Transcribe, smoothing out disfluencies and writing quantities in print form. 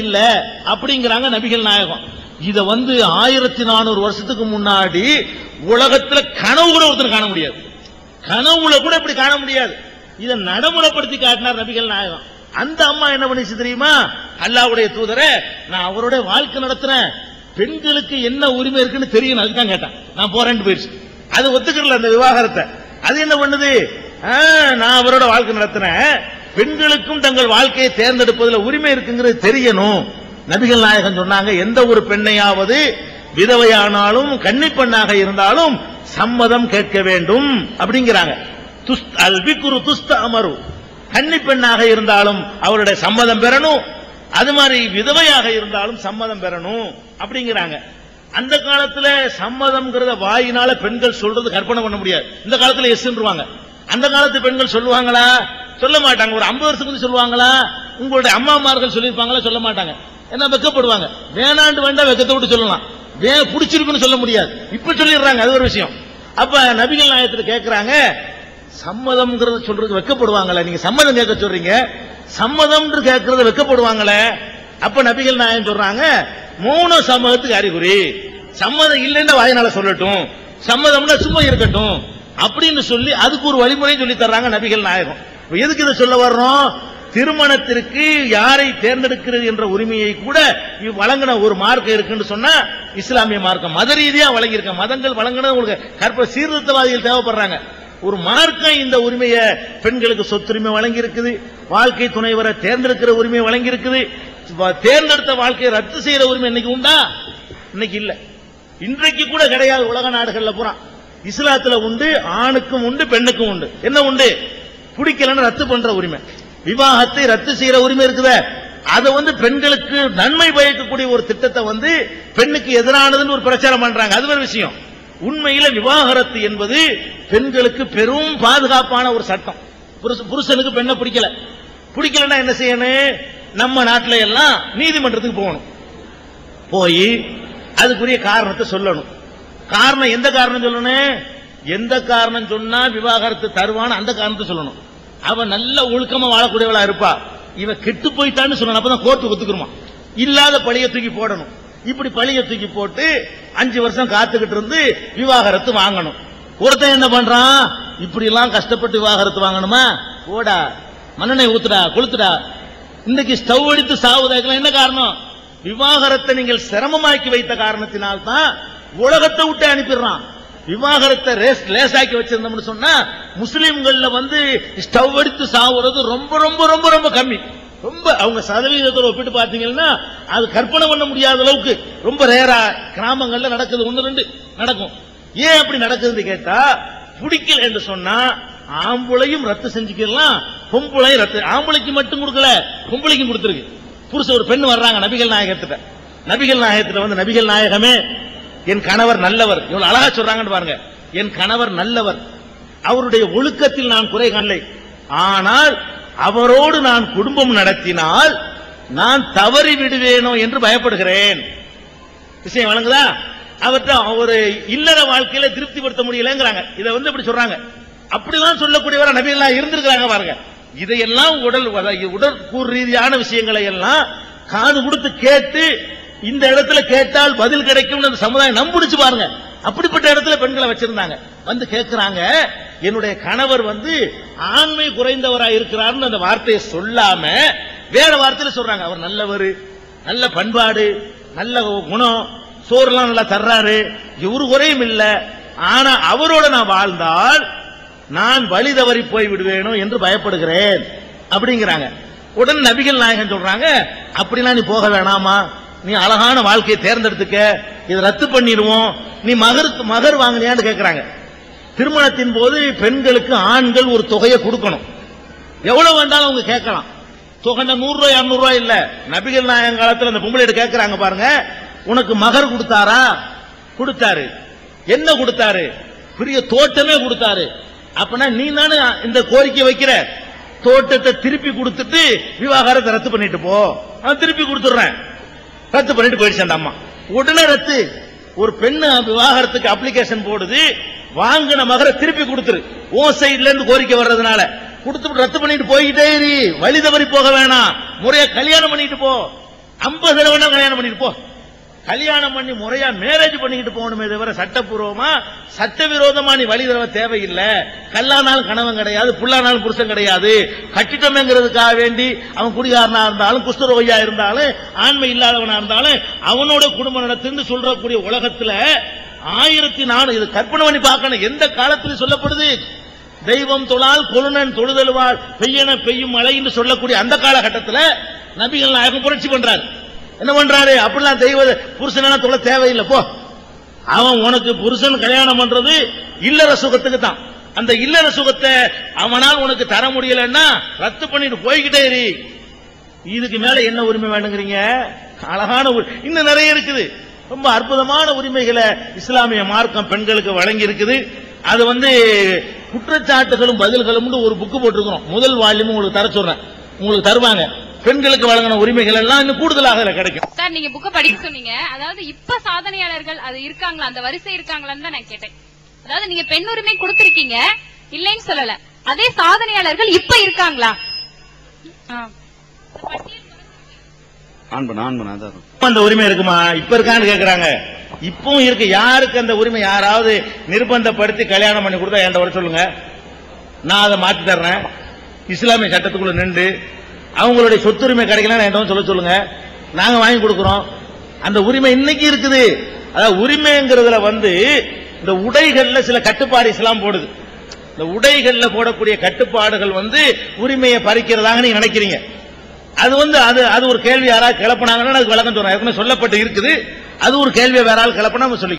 இல்ல அப்படிங்கிறாங்க நபிகள் நாயகம். இத 1400 வருஷத்துக்கு முன்னாடி உலகத்துல கனவு கூட ஒருத்தர் காண முடியாது, கனவுல கூட இப்படி காண முடியாது. இதை நடைமுறைப்படுத்தி காட்டினார் நபிகள் நாயகம். அந்த அம்மா என்ன பண்ணிச்சு தெரியுமா? அல்லாஹ்வுடைய தூதரே, நான் அவருடைய வாழ்க்கை நடத்துறேன், பெண்களுக்கு என்ன உரிமை இருக்குன்னு தெரியும், அதுதான் கேட்டேன், நான் போறேன்னு போயிடுச்சு. அது ஒத்துக்கல அந்த விவாகரத்தை. அது என்ன பண்ணுது? நான் அவரோட வாழ்க்கை நடத்துறேன், பெண்களுக்கும் தங்கள் வாழ்க்கையை தேர்ந்தெடுப்பதில் உரிமை இருக்குங்கிறது தெரியணும். நபிகள் நாயகம் சொன்னாங்க, எந்த ஒரு பெண்ணையாவது விதவையானாலும் கன்னி பெண்ணாக இருந்தாலும் சம்மதம் கேட்க வேண்டும் அப்படிங்கிறாங்க. கன்னி பெண்ணாக இருந்தாலும் அவருடைய சம்மதம் பெறணும், அது மாதிரி விதவையாக இருந்தாலும் சம்மதம் பெறணும் அப்படிங்கிறாங்க. அந்த காலத்துல சம்மதம்ங்கிறத வாயினால பெண்கள் சொல்றது கற்பனை பண்ண முடியாது. இந்த காலத்துல எஸ்ன்றுவாங்க. அந்த காலத்து பெண்கள் சொல்லுவாங்களா? சொல்ல மாட்டாங்க. ஒரு 50 வருஷத்துக்கு சொல்லுவாங்களா? உங்களுடைய அம்மாமார்கள் சொல்லியிருப்பாங்களா? சொல்ல மாட்டாங்க. என்ன வெக்கப்படுவாங்க. வேணாண்டு வேண்டாம் வெக்கத்தை விட்டு சொல்லலாம், பிடிச்சிருக்குன்னு சொல்ல முடியாது. இப்ப சொல்லிடுறாங்க, அது ஒரு விஷயம். அப்ப நபிகள் நாயகத்துல கேட்கிறாங்க, சம்மதம்ங்கிறது சொல்றது வெக்கப்படுவாங்களே, நீங்க சம்மதம் கேட்க சொல்றீங்க, சம்மதம் கேட்கறது வெக்கப்படுவாங்களே. அப்ப நபிகள் நாயகம் சொல்றாங்க, மௌன சம்மதத்துக்கு அறிகுறி, சம்மதம் இல்லைன்னா வாயினால சொல்லட்டும், சம்மதம்னா சும்மா இருக்கட்டும் அப்படின்னு சொல்லி அதுக்கு ஒரு வழிமுறை சொல்லி தர்றாங்க நபிகள் நாயகம். எதுக்கு இதை சொல்ல வர்றோம்? திருமணத்திற்கு யாரை தேர்ந்தெடுக்கிறது என்ற உரிமையை கூட வழங்கின ஒரு மார்க்கம் இருக்குன்னு சொன்னா இஸ்லாமிய மார்க்கம். மத ரீதியா வழங்கியிருக்க மதங்கள் வழங்கினது உங்களுக்கு கற்ப சீர்திருத்தவாதிகள் தேவைப்படுறாங்க. ஒரு மார்க்கம் இந்த உரிமையை பெண்களுக்கு சொத்துரிமை வழங்கி இருக்குது, வாழ்க்கை துணைவரை தேர்ந்தெடுக்கிற உரிமை வழங்கி இருக்குது. தேர்ந்தெடுத்த வாழ்க்கையை ரத்து செய்யற உரிமை இன்னைக்கு உண்டா? இன்னைக்கு இல்ல, இன்றைக்கு கூட கிடையாது. உலக நாடுகள்ல பூரா இஸ்லாத்துல உண்டு, ஆணுக்கும் உண்டு பெண்ணுக்கும் உண்டு. என்ன உண்டு? பிடிக்கலன்னு ரத்து பண்ற உரிமை, விவாகத்தை ரத்து செய்யற உரிமை இருக்குது. அதை பெண்களுக்கு நன்மை பயக்கக்கூடிய ஒரு திட்டத்தை பெண்ணுக்கு எதிரானதுன்னு ஒரு பிரச்சாரம் பண்றாங்க. அது ஒரு விஷயம். உண்மையில விவாகரத்து என்பது பெண்களுக்கு பெரும் பாதுகாப்பான ஒரு சட்டம். புருஷனுக்கு பெண்ணை பிடிக்கலன்னா என்ன செய்யணும்? நம்ம நாட்டில எல்லாம் நீதிமன்றத்துக்கு போகணும், போய் அதுக்குரிய காரணத்தை சொல்லணும். காரணம் எந்த காரணம் சொல்லணும்? எந்த காரணம் சொன்னா விவாகரத்து தருவான்னு அந்த காரணத்தை சொல்லணும். அவன் நல்ல ஒழுக்கமா வாழக்கூடியவளா இருப்பா, இவ கெட்டு போயிட்டான்னு சொல்லணும், அப்பதான் கோர்ட்டு ஒத்துக்குருமா. இல்லாத பழிய தூக்கி போடணும். இப்படி பழிய தூக்கி போட்டு 5 வருஷம் காத்துக்கிட்டு இருந்து விவாகரத்து வாங்கணும். ஒருத்தன் என்ன பண்றான்? இப்படி எல்லாம் கஷ்டப்பட்டு விவாகரத்து வாங்கணுமா? ஓடா, மண்ணெண்ணெய் ஊத்துடா, கொளுத்துடா. இன்னைக்கு ஸ்டவ் அடித்து சாவுதாக்கலாம். என்ன காரணம்? விவாகரத்தை நீங்கள் சிரமமாக்கி வைத்த காரணத்தினால்தான் உலகத்தை விட்டு அனுப்பிடுறான். விவாகரத்தை லேசாக்கி வச்சிருந்தோம்னு சொன்னா முஸ்லிம்கள்ல ஸ்டவ் அடித்து சாவுறது ரொம்ப ரொம்ப ரொம்ப ரொம்ப கம்மி. ரொம்ப அவங்க சதவீதத்தோட ஒப்பிட்டு பார்த்தீங்கன்னா அது கற்பனை பண்ண முடியாத அளவுக்கு ரொம்ப ரேரா கிராமங்கள்ல நடக்குது. 1-2 நடக்கும். ஏன் அப்படி நடக்குதுன்னு கேட்டா, பிடிக்கல என்று சொன்னா ஆம்பளையும் ரத்து செஞ்சுக்கலாம், பொம்பளையும் ரத்து. ஆம்பளைக்கு மட்டும் கொடுக்கல, பொம்பளைக்கும் கொடுத்துருக்கு. புருஷ ஒரு பெண் வர்றாங்க நபிகள் நாயகத்திட்ட. நபிகள் நாயகத்திட்ட நபிகள் நாயகமே, என் கணவர் நல்லவர். இவ்வளவு அழகா சொல்றாங்கன்னு பாருங்க. என் கணவர் நல்லவர், அவருடைய ஒழுக்கத்தில் நான் குறை காணலை, ஆனால் அவரோடு நான் குடும்பம் நடத்தினால் நான் தவறி விடுவேனோ என்று பயப்படுகிறேன். விஷயம் வழங்குதா? அவர்கிட்ட ஒரு இல்லற வாழ்க்கையில திருப்திப்படுத்த முடியலங்கிறாங்க. இதை இப்படி சொல்றாங்க. அப்படிலாம் சொல்லக்கூடியவர நபிகள் இருந்திருக்கிறாங்க பாருங்க. இதையெல்லாம் உடற்கூறு ரீதியான விஷயங்களை எல்லாம் காது கொடுத்து கேட்டு, இந்த இடத்துல கேட்டால் பதில் கிடைக்கும் அந்த சமுதாயம் நம்பிடுச்சு பாருங்க. அப்படிப்பட்ட இடத்துல பெண்களை வச்சிருந்தாங்க. கேட்கிறாங்க, என்னுடைய கணவர் ஆண்மை குறைந்தவராக இருக்கிறார் அந்த வார்த்தையை சொல்லாம வேற வார்த்தையில சொல்றாங்க. அவர் நல்லவர், நல்ல பண்பாடு, நல்ல குணம், சோறுலாம் நல்லா தர்றாரு, ஒரு குறையும் இல்ல, ஆனா அவரோட நான் வாழ்ந்தால் நான் வழி தவறி போய் விடுவேனோ என்று பயப்படுகிறேன் அப்படிங்கிறாங்க. உடனே நபிகள் நாயகம் சொல்றாங்க, அப்படிலாம் நீ போக வேணாமா, நீ அழகான வாழ்க்கையை தேர்ந்தெடுத்துக்க, இதை ரத்து பண்ணிடுவோம், நீ மகர் வாங்கினியான்னு கேட்கிறாங்க. திருமணத்தின் போது பெண்களுக்கு ஆண்கள் ஒரு தொகையை கொடுக்கணும், எவ்வளவு வேண்டாலும் அவங்க கேட்கலாம். தொகை 100 ரூபாய் 200 ரூபாய் இல்ல. நபிகள் நாயகம் காலத்தில் அந்த பொம்பளை கேட்கிறாங்க பாருங்க, உனக்கு மகர் கொடுத்தாரா? கொடுத்தாரு. என்ன கொடுத்தாரு? பெரிய தோட்டமே கொடுத்தாரு. அப்பனா நீ தானே இந்த கோரிக்கை வைக்கிற, தோட்டத்தை திருப்பி கொடுத்துட்டு விவாகரத்தை ரத்து பண்ணிட்டு போ. நான் திருப்பி கொடுத்துறேன். ரத்து பண்ணிட்டு போயிடுச்சு அந்த அம்மா. உடனே ரத்து. ஒரு பெண்ணு விவாகரத்துக்கு அப்ளிகேஷன் போடுது, வாங்கின மகரை திருப்பி கொடுத்துரு. ஓ சைட்ல இருந்து கோரிக்கை வர்றதுனால கொடுத்து ரத்து பண்ணிட்டு போய்கிட்டே, வழி தவறி போக வேணாம், முறையா கல்யாணம் பண்ணிட்டு போ 50 தடவை கல்யாணம் பண்ணிட்டு போ. கல்யாணம் பண்ணி முறையா மேரேஜ் பண்ணிக்கிட்டு போகணுமே தவிர சட்டப்பூர்வமா சட்டவிரோதமா நீ வழி தர தேவையில்லை. கல்லானாலும் கணவன் கிடையாது, புல்லானாலும் புருஷன் கிடையாது. கட்டிட்டோமேங்கிறதுக்காக வேண்டி அவன் குடிகாரனா இருந்தாலும் குஷ்டரோகியா இருந்தாலும் ஆண்மை இல்லாதவனா இருந்தாலும் அவனோட குடும்ப நடத்துன்னு சொல்றக்கூடிய உலகத்துல 1400 இது கற்பனை பண்ணி பார்க்கணும். எந்த காலத்தில் சொல்லப்படுது? தெய்வம் தொழால் கொழுனன் தொழுதல்வாள் பெய்யன பெய்யும் மழை என்று சொல்லக்கூடிய அந்த காலகட்டத்தில் நபிகள் நாயகம் புரட்சி பண்றாரு. என்ன பண்றாரு? அப்படிலாம் தெய்வ புருஷன் தொலை தேவையில்லை போ. அவன் உனக்கு புருஷன் கல்யாணம் பண்றது இல்லற சுகத்துக்கு தான். அந்த இல்லற சுகத்தை அவனால் உனக்கு தர முடியலன்னா ரத்து பண்ணிட்டு போய்கிட்டே இரு. இதுக்கு மேல என்ன உரிமை வேணுங்கிறீங்க? அழகான இன்னும் நிறைய இருக்குது. ரொம்ப அற்புதமான உரிமைகளை இஸ்லாமிய மார்க்கம் பெண்களுக்கு வழங்கி இருக்குது. அது குற்றச்சாட்டுகளும் பதில்களும் ஒரு புக்கு போட்டிருக்கிறோம். முதல் வால்யூம் உங்களுக்கு தர சொல்றேன், உங்களுக்கு தருவாங்க. பெண்களுக்கு வழங்கின உரிமைகள் எல்லாம் இன்னும் கூடுதலாக கிடைக்கும். சார், நீங்க புக்க படிக்க சொன்னீங்க. அதாவது இப்ப சாதனையாளர்கள் அது இருக்காங்களா, அந்த வரிசை இருக்காங்களான்னு தான் நான் கேட்டேன். அதாவது நீங்க பெண் உரிமை கொடுத்திருக்கீங்க, இல்லைன்னு சொல்லல. அதே சாதனையாளர்கள் இப்ப இருக்காங்களா? அந்த உரிமை இருக்குமா? இப்ப இருக்கான்னு கேக்குறாங்க. இப்பவும் இருக்கு. யாருக்கு அந்த உரிமை? யாராவது நிர்பந்தப்படுத்தி கல்யாணம் பண்ணி கொடுத்தா என்கிட்ட வர சொல்லுங்க, நான் அதை மாத்தி தர்றேன். இஸ்லாமிய சட்டத்துக்குள்ள நின்று அவங்களுடைய சொத்துரிமை கிடைக்கலாம் என்கிட்ட சொல்ல சொல்லுங்க, நாங்க வாங்கி கொடுக்கிறோம். அந்த உரிமை இன்னைக்கு இருக்குது. அதாவது உரிமைங்கிறதுல இந்த உடைகள்ல சில கட்டுப்பாடு இஸ்லாம் போடுது. இந்த உடைகள்ல போடக்கூடிய கட்டுப்பாடுகள் உரிமையை பறிக்கிறதாக நீங்க நினைக்கிறீங்க. அது அது ஒரு கேள்வி யாராவது கிளப்பினாங்கன்னா அதுக்கு விளக்கம் சொல்றேன். ஏற்கனவே சொல்லப்பட்டு இருக்குது. அது ஒரு கேள்வியை வேற ஆள் கிளப்பினா சொல்லி